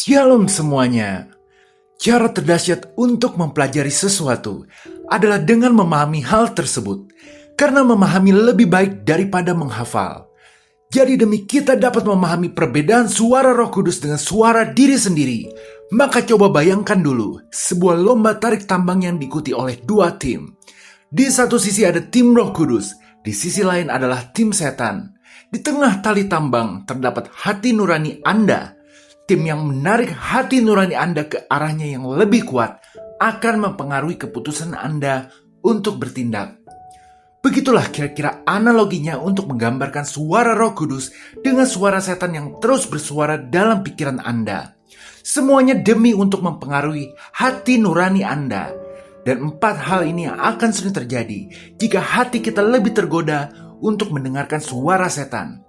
Shalom semuanya. Cara terdahsyat untuk mempelajari sesuatu adalah dengan memahami hal tersebut, karena memahami lebih baik daripada menghafal. Jadi demi kita dapat memahami perbedaan suara Roh Kudus dengan suara diri sendiri, maka coba bayangkan dulu sebuah lomba tarik tambang yang diikuti oleh dua tim. Di satu sisi ada tim Roh Kudus, di sisi lain adalah tim setan. Di tengah tali tambang terdapat hati nurani Anda. Tim yang menarik hati nurani Anda ke arahnya yang lebih kuat akan mempengaruhi keputusan Anda untuk bertindak. Begitulah kira-kira analoginya untuk menggambarkan suara Roh Kudus dengan suara setan yang terus bersuara dalam pikiran Anda. Semuanya demi untuk mempengaruhi hati nurani Anda. Dan 4 hal ini akan sering terjadi jika hati kita lebih tergoda untuk mendengarkan suara setan.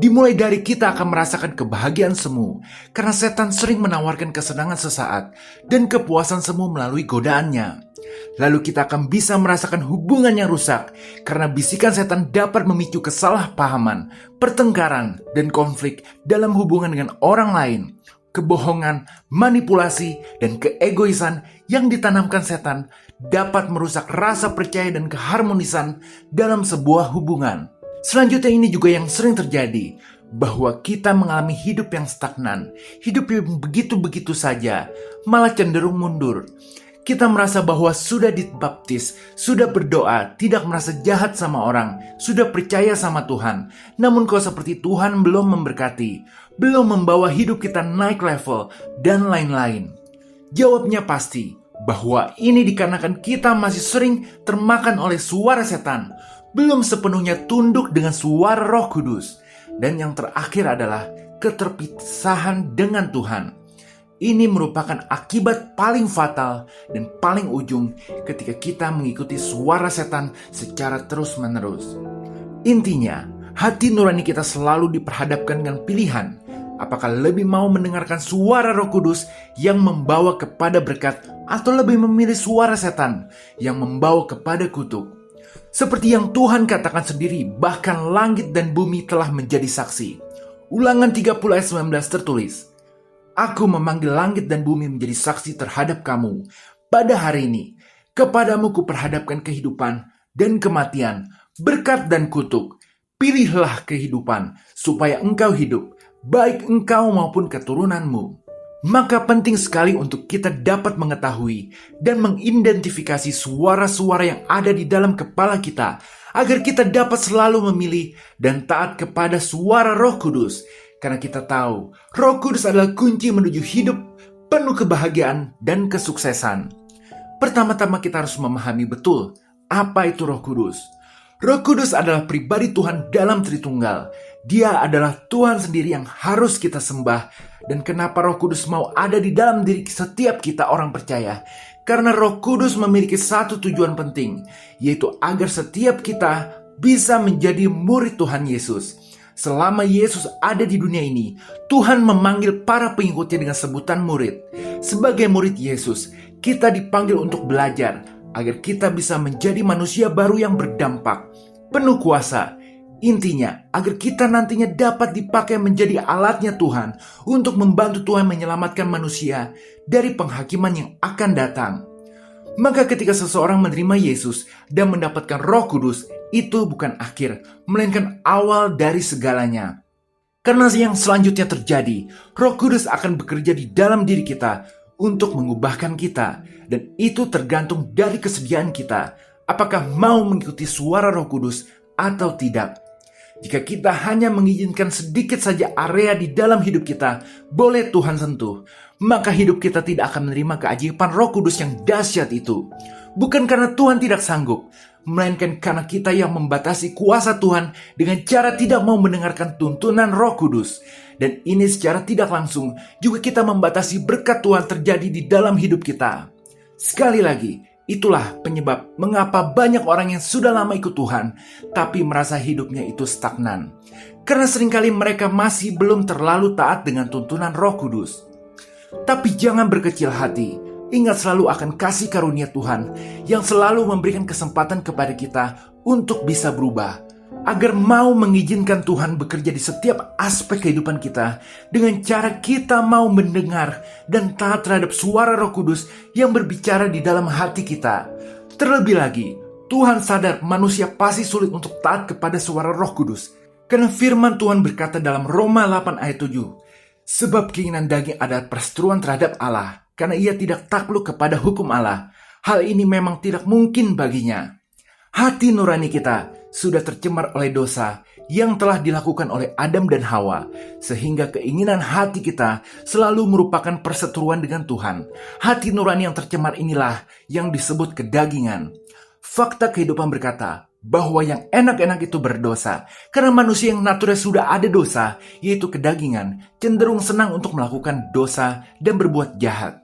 Dimulai dari kita akan merasakan kebahagiaan semu, karena setan sering menawarkan kesenangan sesaat dan kepuasan semu melalui godaannya. Lalu kita akan bisa merasakan hubungan yang rusak, karena bisikan setan dapat memicu kesalahpahaman, pertengkaran, dan konflik dalam hubungan dengan orang lain. Kebohongan, manipulasi, dan keegoisan yang ditanamkan setan dapat merusak rasa percaya dan keharmonisan dalam sebuah hubungan. Selanjutnya ini juga yang sering terjadi, bahwa kita mengalami hidup yang stagnan, hidup yang begitu-begitu saja, malah cenderung mundur. Kita merasa bahwa sudah dibaptis, sudah berdoa, tidak merasa jahat sama orang, sudah percaya sama Tuhan. Namun kok seperti Tuhan belum memberkati, belum membawa hidup kita naik level, dan lain-lain. Jawabnya pasti, bahwa ini dikarenakan kita masih sering termakan oleh suara setan, belum sepenuhnya tunduk dengan suara Roh Kudus. Dan yang terakhir adalah keterpisahan dengan Tuhan. Ini merupakan akibat paling fatal dan paling ujung ketika kita mengikuti suara setan secara terus-menerus. Intinya, hati nurani kita selalu diperhadapkan dengan pilihan. Apakah lebih mau mendengarkan suara Roh Kudus yang membawa kepada berkat, atau lebih memilih suara setan yang membawa kepada kutuk? Seperti yang Tuhan katakan sendiri, bahkan langit dan bumi telah menjadi saksi. Ulangan 30 ayat 19 tertulis, Aku memanggil langit dan bumi menjadi saksi terhadap kamu. Pada hari ini, kepadamu kuperhadapkan kehidupan dan kematian, berkat dan kutuk. Pilihlah kehidupan, supaya engkau hidup, baik engkau maupun keturunanmu. Maka penting sekali untuk kita dapat mengetahui dan mengidentifikasi suara-suara yang ada di dalam kepala kita, agar kita dapat selalu memilih dan taat kepada suara Roh Kudus. Karena kita tahu, Roh Kudus adalah kunci menuju hidup penuh kebahagiaan dan kesuksesan. Pertama-tama kita harus memahami betul apa itu Roh Kudus. Roh Kudus adalah pribadi Tuhan dalam Tritunggal. Dia adalah Tuhan sendiri yang harus kita sembah. Dan kenapa Roh Kudus mau ada di dalam diri setiap kita orang percaya? Karena Roh Kudus memiliki satu tujuan penting, yaitu agar setiap kita bisa menjadi murid Tuhan Yesus. Selama Yesus ada di dunia ini, Tuhan memanggil para pengikutnya dengan sebutan murid. Sebagai murid Yesus, kita dipanggil untuk belajar, agar kita bisa menjadi manusia baru yang berdampak, penuh kuasa. Intinya, agar kita nantinya dapat dipakai menjadi alatnya Tuhan untuk membantu Tuhan menyelamatkan manusia dari penghakiman yang akan datang. Maka ketika seseorang menerima Yesus dan mendapatkan Roh Kudus, itu bukan akhir, melainkan awal dari segalanya. Karena yang selanjutnya terjadi, Roh Kudus akan bekerja di dalam diri kita untuk mengubahkan kita. Dan itu tergantung dari kesediaan kita, apakah mau mengikuti suara Roh Kudus atau tidak. Jika kita hanya mengizinkan sedikit saja area di dalam hidup kita boleh Tuhan sentuh, maka hidup kita tidak akan menerima keajaiban Roh Kudus yang dahsyat itu. Bukan karena Tuhan tidak sanggup, melainkan karena kita yang membatasi kuasa Tuhan dengan cara tidak mau mendengarkan tuntunan Roh Kudus. Dan ini secara tidak langsung juga kita membatasi berkat Tuhan terjadi di dalam hidup kita. Sekali lagi, itulah penyebab mengapa banyak orang yang sudah lama ikut Tuhan, tapi merasa hidupnya itu stagnan. Karena seringkali mereka masih belum terlalu taat dengan tuntunan Roh Kudus. Tapi jangan berkecil hati, ingat selalu akan kasih karunia Tuhan yang selalu memberikan kesempatan kepada kita untuk bisa berubah. agar mau mengizinkan Tuhan bekerja di setiap aspek kehidupan kita dengan cara kita mau mendengar dan taat terhadap suara Roh Kudus yang berbicara di dalam hati kita. Terlebih lagi, Tuhan sadar manusia pasti sulit untuk taat kepada suara Roh Kudus. Karena firman Tuhan berkata dalam Roma 8 ayat 7, sebab keinginan daging adalah perseteruan terhadap Allah, karena ia tidak takluk kepada hukum Allah. Hal ini memang tidak mungkin baginya. Hati nurani kita sudah tercemar oleh dosa yang telah dilakukan oleh Adam dan Hawa, sehingga keinginan hati kita selalu merupakan perseteruan dengan Tuhan. Hati nurani yang tercemar inilah yang disebut kedagingan. Fakta kehidupan berkata bahwa yang enak-enak itu berdosa, karena manusia yang naturnya sudah ada dosa, yaitu kedagingan, cenderung senang untuk melakukan dosa dan berbuat jahat.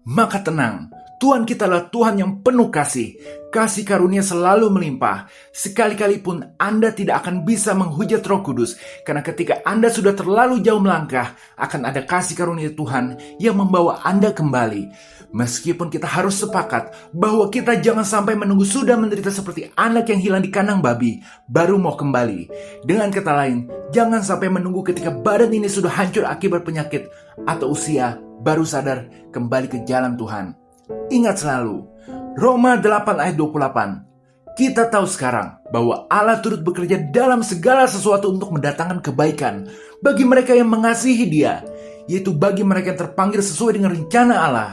Maka tenang, Tuhan kita adalah Tuhan yang penuh kasih. Kasih karunia selalu melimpah. Sekali-kali pun Anda tidak akan bisa menghujat Roh Kudus, karena ketika Anda sudah terlalu jauh melangkah, akan ada kasih karunia Tuhan yang membawa Anda kembali. Meskipun kita harus sepakat bahwa kita jangan sampai menunggu sudah menderita seperti anak yang hilang di kandang babi, baru mau kembali. Dengan kata lain, jangan sampai menunggu ketika badan ini sudah hancur akibat penyakit atau usia, baru sadar kembali ke jalan Tuhan. Ingat selalu, Roma 8 ayat 28. Kita tahu sekarang bahwa Allah turut bekerja dalam segala sesuatu untuk mendatangkan kebaikan bagi mereka yang mengasihi Dia, yaitu bagi mereka yang terpanggil sesuai dengan rencana Allah.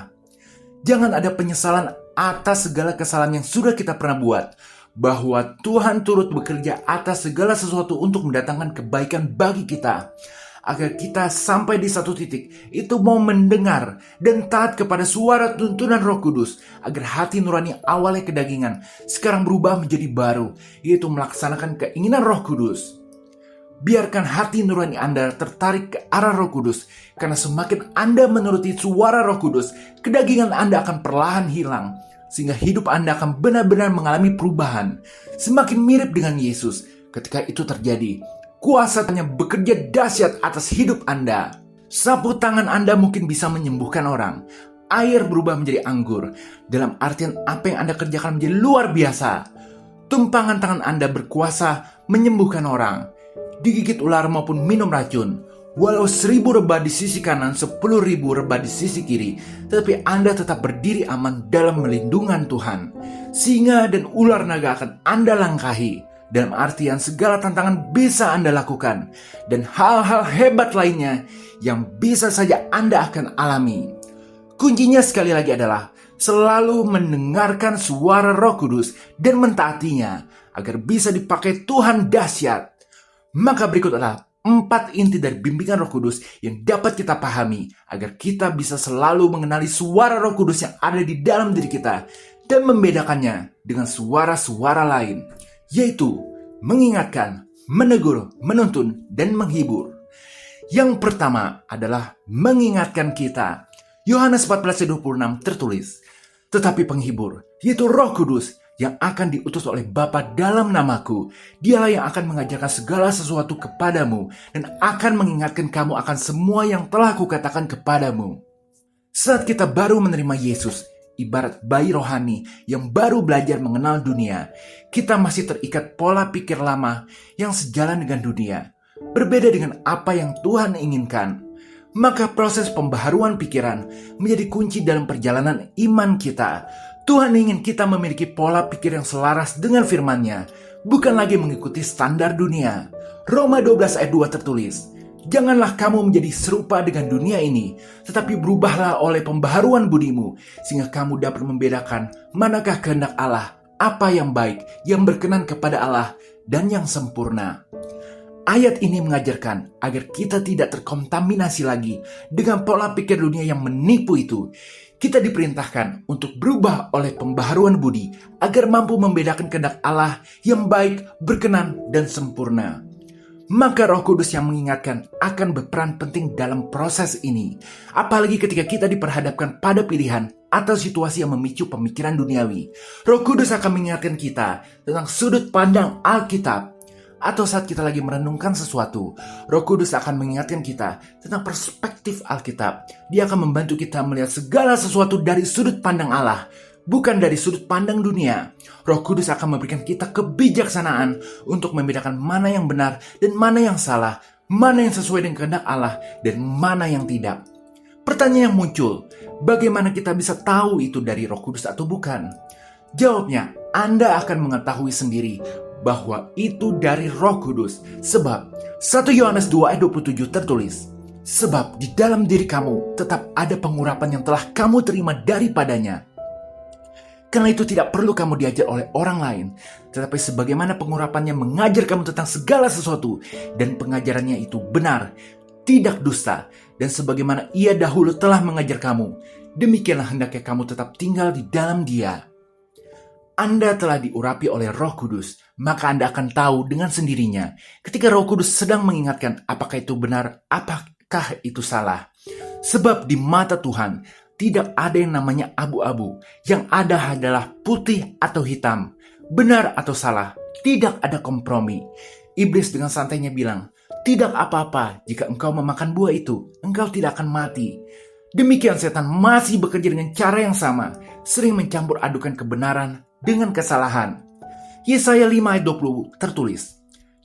Jangan ada penyesalan atas segala kesalahan yang sudah kita pernah buat, bahwa Tuhan turut bekerja atas segala sesuatu untuk mendatangkan kebaikan bagi kita, agar kita sampai di satu titik itu mau mendengar dan taat kepada suara tuntunan Roh Kudus, agar hati nurani awalnya kedagingan sekarang berubah menjadi baru, yaitu melaksanakan keinginan Roh Kudus. Biarkan hati nurani Anda tertarik ke arah Roh Kudus, karena semakin Anda menuruti suara Roh Kudus, kedagingan Anda akan perlahan hilang, sehingga hidup Anda akan benar-benar mengalami perubahan, semakin mirip dengan Yesus. Ketika itu terjadi, kuasanya bekerja dahsyat atas hidup Anda. Sapu tangan Anda mungkin bisa menyembuhkan orang. Air berubah menjadi anggur. Dalam artian apa yang Anda kerjakan menjadi luar biasa. Tumpangan tangan Anda berkuasa menyembuhkan orang. Digigit ular maupun minum racun. Walau 1000 rebah di sisi kanan, 10.000 rebah di sisi kiri, tetapi Anda tetap berdiri aman dalam melindungan Tuhan. Singa dan ular naga akan Anda langkahi. Dalam artian segala tantangan bisa Anda lakukan, dan hal-hal hebat lainnya yang bisa saja Anda akan alami. Kuncinya sekali lagi adalah selalu mendengarkan suara Roh Kudus dan mentaatinya, agar bisa dipakai Tuhan dahsyat. Maka berikut adalah 4 inti dari bimbingan Roh Kudus yang dapat kita pahami, agar kita bisa selalu mengenali suara Roh Kudus yang ada di dalam diri kita dan membedakannya dengan suara-suara lain, yaitu mengingatkan, menegur, menuntun, dan menghibur. Yang pertama adalah mengingatkan kita. Yohanes 14:26 tertulis, tetapi penghibur, yaitu Roh Kudus, yang akan diutus oleh Bapa dalam namaku, Dialah yang akan mengajarkan segala sesuatu kepadamu dan akan mengingatkan kamu akan semua yang telah kukatakan kepadamu. Saat kita baru menerima Yesus, ibarat bayi rohani yang baru belajar mengenal dunia, kita masih terikat pola pikir lama yang sejalan dengan dunia, berbeda dengan apa yang Tuhan inginkan. Maka proses pembaharuan pikiran menjadi kunci dalam perjalanan iman kita. Tuhan ingin kita memiliki pola pikir yang selaras dengan firman-Nya, bukan lagi mengikuti standar dunia. Roma 12 ayat 2 tertulis, janganlah kamu menjadi serupa dengan dunia ini, tetapi berubahlah oleh pembaharuan budimu, sehingga kamu dapat membedakan manakah kehendak Allah, apa yang baik, yang berkenan kepada Allah, dan yang sempurna. Ayat ini mengajarkan agar kita tidak terkontaminasi lagi dengan pola pikir dunia yang menipu itu. Kita diperintahkan untuk berubah oleh pembaharuan budi agar mampu membedakan kehendak Allah yang baik, berkenan, dan sempurna. Maka Roh Kudus yang mengingatkan akan berperan penting dalam proses ini. Apalagi ketika kita diperhadapkan pada pilihan atau situasi yang memicu pemikiran duniawi. Roh Kudus akan mengingatkan kita tentang sudut pandang Alkitab. Atau saat kita lagi merenungkan sesuatu, Roh Kudus akan mengingatkan kita tentang perspektif Alkitab. Dia akan membantu kita melihat segala sesuatu dari sudut pandang Allah, bukan dari sudut pandang dunia. Roh Kudus akan memberikan kita kebijaksanaan untuk membedakan mana yang benar dan mana yang salah, mana yang sesuai dengan kehendak Allah dan mana yang tidak. Pertanyaan yang muncul, bagaimana kita bisa tahu itu dari Roh Kudus atau bukan? Jawabnya, Anda akan mengetahui sendiri bahwa itu dari Roh Kudus. Sebab 1 Yohanes 2 ayat 27 tertulis, sebab di dalam diri kamu tetap ada pengurapan yang telah kamu terima daripadanya. Karena itu tidak perlu kamu diajar oleh orang lain, tetapi sebagaimana pengurapannya mengajar kamu tentang segala sesuatu, dan pengajarannya itu benar, tidak dusta, dan sebagaimana ia dahulu telah mengajar kamu, demikianlah hendaknya kamu tetap tinggal di dalam dia. Anda telah diurapi oleh Roh Kudus, maka Anda akan tahu dengan sendirinya ketika Roh Kudus sedang mengingatkan apakah itu benar, apakah itu salah. Sebab di mata Tuhan, tidak ada yang namanya abu-abu, yang ada adalah putih atau hitam, benar atau salah, tidak ada kompromi. Iblis dengan santainya bilang, tidak apa-apa jika engkau memakan buah itu, engkau tidak akan mati. Demikian setan masih bekerja dengan cara yang sama, sering mencampur adukan kebenaran dengan kesalahan. Yesaya 5 ayat 20 tertulis,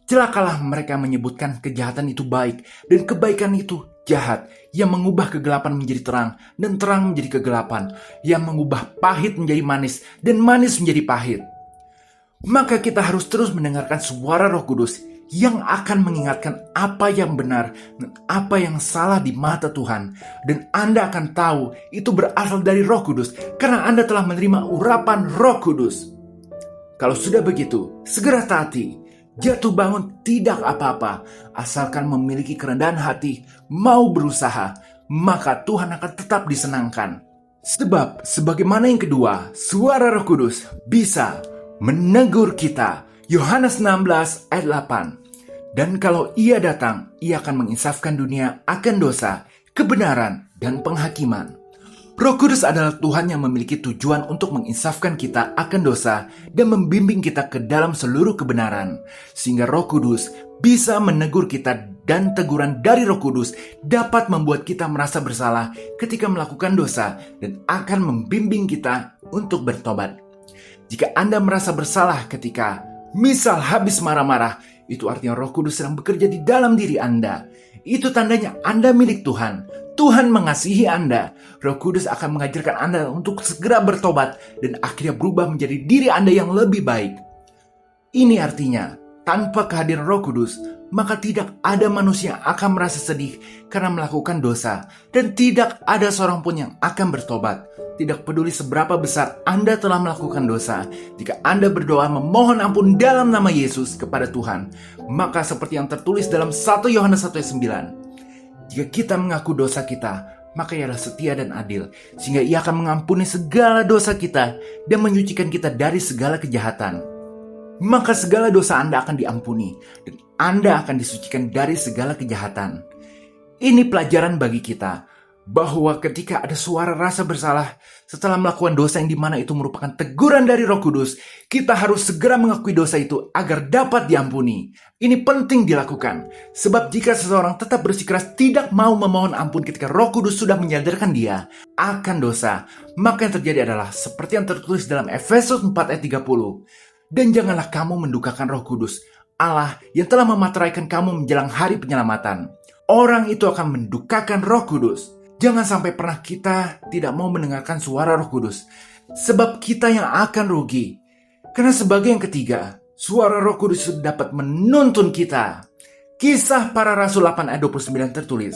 celakalah mereka menyebutkan kejahatan itu baik dan kebaikan itu jahat, yang mengubah kegelapan menjadi terang dan terang menjadi kegelapan, yang mengubah pahit menjadi manis dan manis menjadi pahit. Maka kita harus terus mendengarkan suara Roh Kudus yang akan mengingatkan apa yang benar dan apa yang salah di mata Tuhan. Dan Anda akan tahu itu berasal dari Roh Kudus karena Anda telah menerima urapan Roh Kudus. Kalau sudah begitu, segera taati. Jatuh bangun tidak apa-apa, asalkan memiliki kerendahan hati, mau berusaha, maka Tuhan akan tetap disenangkan. Sebab sebagaimana yang kedua, suara Roh Kudus bisa menegur kita. Yohanes 16 ayat 8. Dan kalau ia datang, ia akan menginsafkan dunia akan dosa, kebenaran, dan penghakiman. Roh Kudus adalah Tuhan yang memiliki tujuan untuk menginsafkan kita akan dosa dan membimbing kita ke dalam seluruh kebenaran. Sehingga Roh Kudus bisa menegur kita dan teguran dari Roh Kudus dapat membuat kita merasa bersalah ketika melakukan dosa dan akan membimbing kita untuk bertobat. Jika Anda merasa bersalah ketika misal habis marah-marah, itu artinya Roh Kudus sedang bekerja di dalam diri Anda. Itu tandanya Anda milik Tuhan. Tuhan mengasihi Anda. Roh Kudus akan mengajarkan Anda untuk segera bertobat dan akhirnya berubah menjadi diri Anda yang lebih baik. Ini artinya, tanpa kehadiran Roh Kudus, maka tidak ada manusia yang akan merasa sedih karena melakukan dosa, dan tidak ada seorang pun yang akan bertobat. Tidak peduli seberapa besar Anda telah melakukan dosa, jika Anda berdoa memohon ampun dalam nama Yesus kepada Tuhan, maka seperti yang tertulis dalam 1 Yohanes 1 ayat 9, jika kita mengaku dosa kita, maka ia adalah setia dan adil, sehingga ia akan mengampuni segala dosa kita dan menyucikan kita dari segala kejahatan. Maka segala dosa Anda akan diampuni, dan Anda akan disucikan dari segala kejahatan. Ini pelajaran bagi kita, bahwa ketika ada suara rasa bersalah setelah melakukan dosa yang dimana itu merupakan teguran dari Roh Kudus, kita harus segera mengakui dosa itu agar dapat diampuni. Ini penting dilakukan, sebab jika seseorang tetap bersikeras tidak mau memohon ampun ketika Roh Kudus sudah menyadarkan dia akan dosa, maka yang terjadi adalah seperti yang tertulis dalam Efesus 4 ayat 30. Dan janganlah kamu mendukakan Roh Kudus, Allah yang telah memateraikan kamu menjelang hari penyelamatan. Orang itu akan mendukakan Roh Kudus. Jangan sampai pernah kita tidak mau mendengarkan suara Roh Kudus, sebab kita yang akan rugi. Karena sebagai yang ketiga, suara Roh Kudus sudah dapat menuntun kita. Kisah Para Rasul 8 ayat 29 tertulis,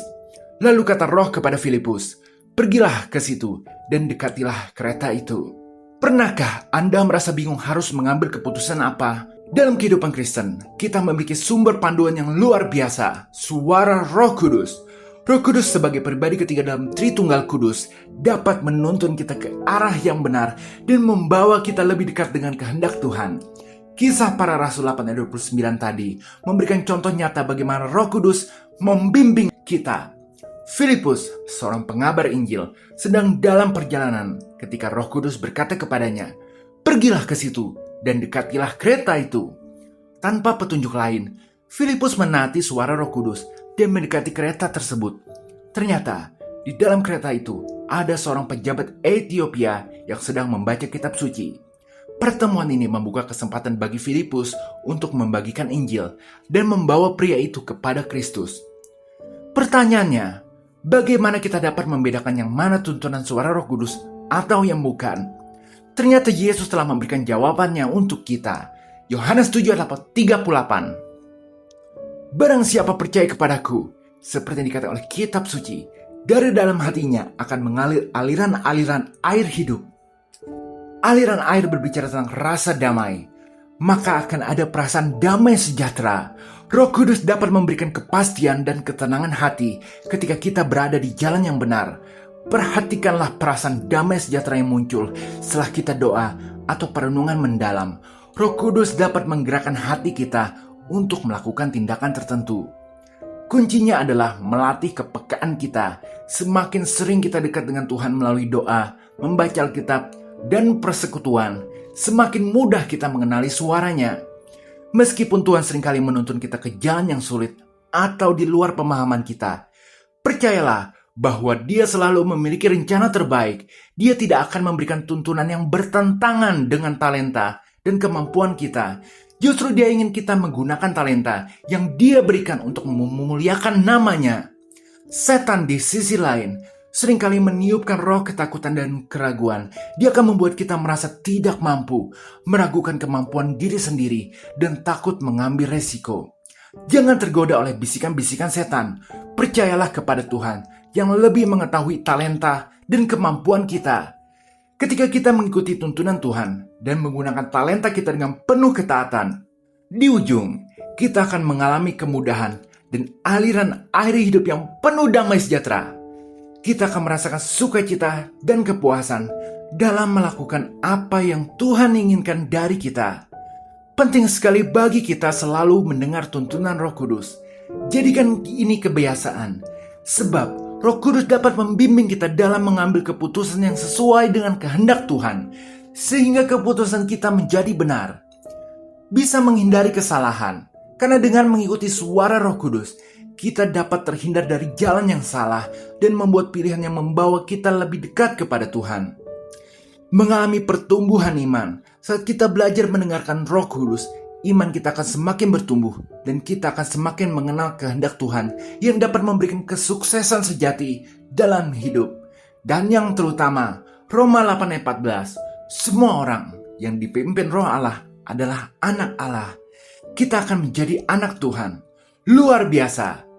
lalu kata Roh kepada Filipus, pergilah ke situ dan dekatilah kereta itu. Pernahkah Anda merasa bingung harus mengambil keputusan apa? Dalam kehidupan Kristen, kita memiliki sumber panduan yang luar biasa, suara Roh Kudus. Roh Kudus sebagai pribadi ketiga dalam Tritunggal Kudus dapat menuntun kita ke arah yang benar dan membawa kita lebih dekat dengan kehendak Tuhan. Kisah Para Rasul 8 ayat 29 tadi memberikan contoh nyata bagaimana Roh Kudus membimbing kita. Filipus, seorang pengabar Injil, sedang dalam perjalanan ketika Roh Kudus berkata kepadanya, pergilah ke situ dan dekatilah kereta itu. Tanpa petunjuk lain, Filipus menaati suara Roh Kudus dan mendekati kereta tersebut. Ternyata, di dalam kereta itu ada seorang pejabat Ethiopia yang sedang membaca kitab suci. Pertemuan ini membuka kesempatan bagi Filipus untuk membagikan Injil dan membawa pria itu kepada Kristus. Pertanyaannya, bagaimana kita dapat membedakan yang mana tuntunan suara Roh Kudus atau yang bukan? Ternyata Yesus telah memberikan jawabannya untuk kita. Yohanes 7:38. Barang siapa percaya kepadaku, seperti yang dikatakan oleh kitab suci, dari dalam hatinya akan mengalir aliran-aliran air hidup. Aliran air berbicara tentang rasa damai. Maka akan ada perasaan damai sejahtera. Roh Kudus dapat memberikan kepastian dan ketenangan hati ketika kita berada di jalan yang benar. Perhatikanlah perasaan damai sejahtera yang muncul setelah kita doa atau perenungan mendalam. Roh Kudus dapat menggerakkan hati kita untuk melakukan tindakan tertentu. Kuncinya adalah melatih kepekaan kita. Semakin sering kita dekat dengan Tuhan melalui doa, membaca Alkitab, dan persekutuan, semakin mudah kita mengenali suaranya. Meskipun Tuhan seringkali menuntun kita ke jalan yang sulit atau di luar pemahaman kita, percayalah bahwa Dia selalu memiliki rencana terbaik. Dia tidak akan memberikan tuntunan yang bertentangan dengan talenta dan kemampuan kita. Justru Dia ingin kita menggunakan talenta yang Dia berikan untuk memuliakan namanya. Setan di sisi lain seringkali meniupkan roh ketakutan dan keraguan. Dia akan membuat kita merasa tidak mampu, meragukan kemampuan diri sendiri, dan takut mengambil resiko. Jangan tergoda oleh bisikan-bisikan setan. Percayalah kepada Tuhan yang lebih mengetahui talenta dan kemampuan kita. Ketika kita mengikuti tuntunan Tuhan dan menggunakan talenta kita dengan penuh ketaatan, di ujung kita akan mengalami kemudahan dan aliran air hidup yang penuh damai sejahtera. Kita akan merasakan sukacita dan kepuasan dalam melakukan apa yang Tuhan inginkan dari kita. Penting sekali bagi kita selalu mendengar tuntunan Roh Kudus. Jadikan ini kebiasaan, sebab Roh Kudus dapat membimbing kita dalam mengambil keputusan yang sesuai dengan kehendak Tuhan, sehingga keputusan kita menjadi benar. Bisa menghindari kesalahan, karena dengan mengikuti suara Roh Kudus, kita dapat terhindar dari jalan yang salah dan membuat pilihan yang membawa kita lebih dekat kepada Tuhan. Mengalami pertumbuhan iman, saat kita belajar mendengarkan Roh Kudus, iman kita akan semakin bertumbuh dan kita akan semakin mengenal kehendak Tuhan yang dapat memberikan kesuksesan sejati dalam hidup. Dan yang terutama, Roma 8:14, semua orang yang dipimpin Roh Allah adalah anak Allah. Kita akan menjadi anak Tuhan. Luar biasa.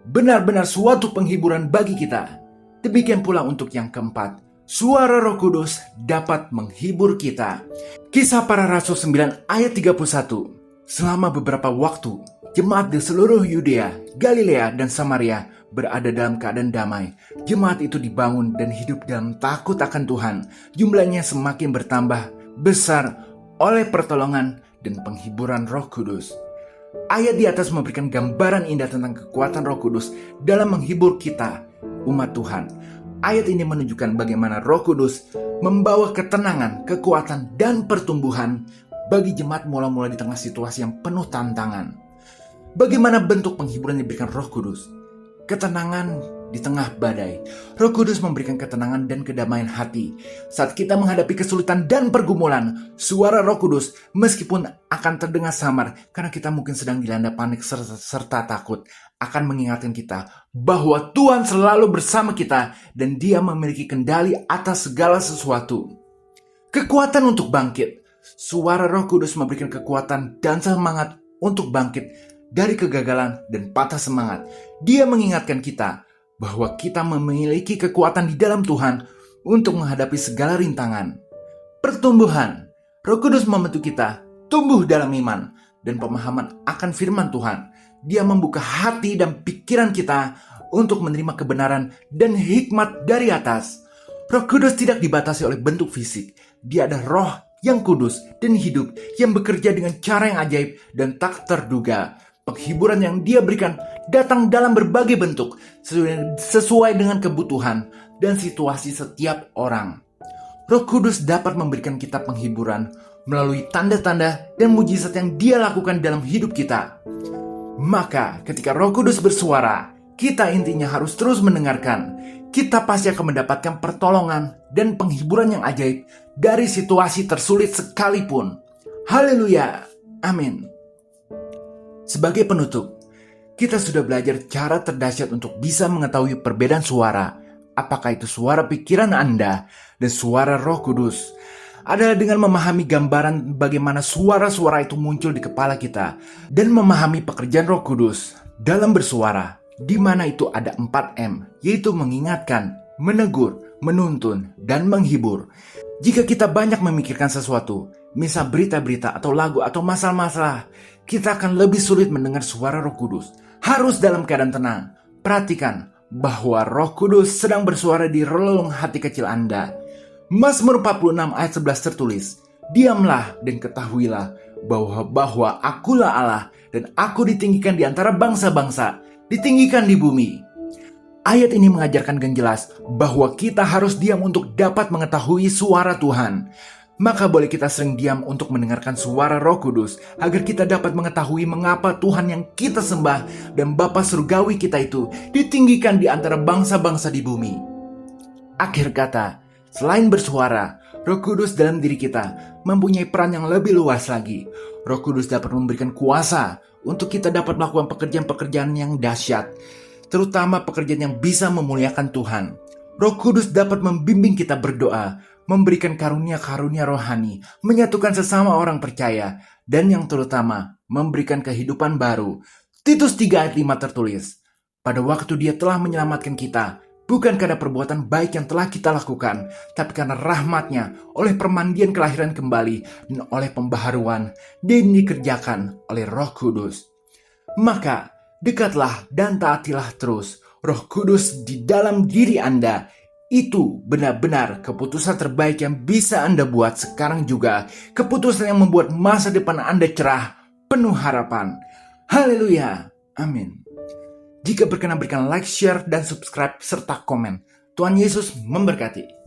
Benar-benar suatu penghiburan bagi kita. Demikian pula untuk yang keempat, suara Roh Kudus dapat menghibur kita. Kisah Para Rasul 9 ayat 31. Selama beberapa waktu, jemaat di seluruh Yudea, Galilea, dan Samaria berada dalam keadaan damai. Jemaat itu dibangun dan hidup dalam takut akan Tuhan. Jumlahnya semakin bertambah besar oleh pertolongan dan penghiburan Roh Kudus. Ayat di atas memberikan gambaran indah tentang kekuatan Roh Kudus dalam menghibur kita, umat Tuhan. Ayat ini menunjukkan bagaimana Roh Kudus membawa ketenangan, kekuatan, dan pertumbuhan bagi jemaat mula-mula di tengah situasi yang penuh tantangan. Bagaimana bentuk penghiburan yang diberikan Roh Kudus? Ketenangan di tengah badai. Roh Kudus memberikan ketenangan dan kedamaian hati. Saat kita menghadapi kesulitan dan pergumulan, suara Roh Kudus meskipun akan terdengar samar karena kita mungkin sedang dilanda panik serta takut, akan mengingatkan kita bahwa Tuhan selalu bersama kita dan Dia memiliki kendali atas segala sesuatu. Kekuatan untuk bangkit. Suara Roh Kudus memberikan kekuatan dan semangat untuk bangkit dari kegagalan dan patah semangat. Dia mengingatkan kita bahwa kita memiliki kekuatan di dalam Tuhan untuk menghadapi segala rintangan. Pertumbuhan. Roh Kudus membantu kita tumbuh dalam iman dan pemahaman akan firman Tuhan. Dia membuka hati dan pikiran kita untuk menerima kebenaran dan hikmat dari atas. Roh Kudus tidak dibatasi oleh bentuk fisik. Dia adalah roh yang kudus dan hidup yang bekerja dengan cara yang ajaib dan tak terduga. Penghiburan yang Dia berikan datang dalam berbagai bentuk sesuai dengan kebutuhan dan situasi setiap orang. Roh Kudus dapat memberikan kita penghiburan melalui tanda-tanda dan mujizat yang Dia lakukan dalam hidup kita. Maka ketika Roh Kudus bersuara, kita intinya harus terus mendengarkan. kita pasti akan mendapatkan pertolongan dan penghiburan yang ajaib dari situasi tersulit sekalipun. Haleluya, amin. Sebagai penutup, kita sudah belajar cara terdahsyat untuk bisa mengetahui perbedaan suara, apakah itu suara pikiran Anda dan suara Roh Kudus, adalah dengan memahami gambaran bagaimana suara-suara itu muncul di kepala kita dan memahami pekerjaan Roh Kudus dalam bersuara, di mana itu ada 4M, yaitu mengingatkan, menegur, menuntun, dan menghibur. Jika kita banyak memikirkan sesuatu, misal berita-berita atau lagu atau masalah-masalah, kita akan lebih sulit mendengar suara Roh Kudus. Harus dalam keadaan tenang. Perhatikan bahwa Roh Kudus sedang bersuara di relung hati kecil Anda. Mazmur 46 ayat 11 tertulis, "Diamlah dan ketahuilah bahwa akulah Allah dan aku ditinggikan di antara bangsa-bangsa, ditinggikan di bumi." Ayat ini mengajarkan dengan jelas bahwa kita harus diam untuk dapat mengetahui suara Tuhan. Maka boleh kita sering diam untuk mendengarkan suara Roh Kudus agar kita dapat mengetahui mengapa Tuhan yang kita sembah dan Bapa surgawi kita itu ditinggikan di antara bangsa-bangsa di bumi. Akhir kata, selain bersuara, Roh Kudus dalam diri kita mempunyai peran yang lebih luas lagi. Roh Kudus dapat memberikan kuasa untuk kita dapat melakukan pekerjaan-pekerjaan yang dahsyat, terutama pekerjaan yang bisa memuliakan Tuhan. Roh Kudus dapat membimbing kita berdoa, memberikan karunia-karunia rohani, menyatukan sesama orang percaya, dan yang terutama, memberikan kehidupan baru. Titus 3 ayat 5 tertulis, "Pada waktu Dia telah menyelamatkan kita, bukan karena perbuatan baik yang telah kita lakukan, tapi karena rahmat-Nya, oleh permandian kelahiran kembali, dan oleh pembaharuan yang dikerjakan oleh Roh Kudus." Maka, dekatlah dan taatilah terus Roh Kudus di dalam diri Anda. Itu benar-benar keputusan terbaik yang bisa Anda buat sekarang juga. Keputusan yang membuat masa depan Anda cerah, penuh harapan. Haleluya, amin. Jika berkenan berikan like, share, dan subscribe serta komen. Tuhan Yesus memberkati.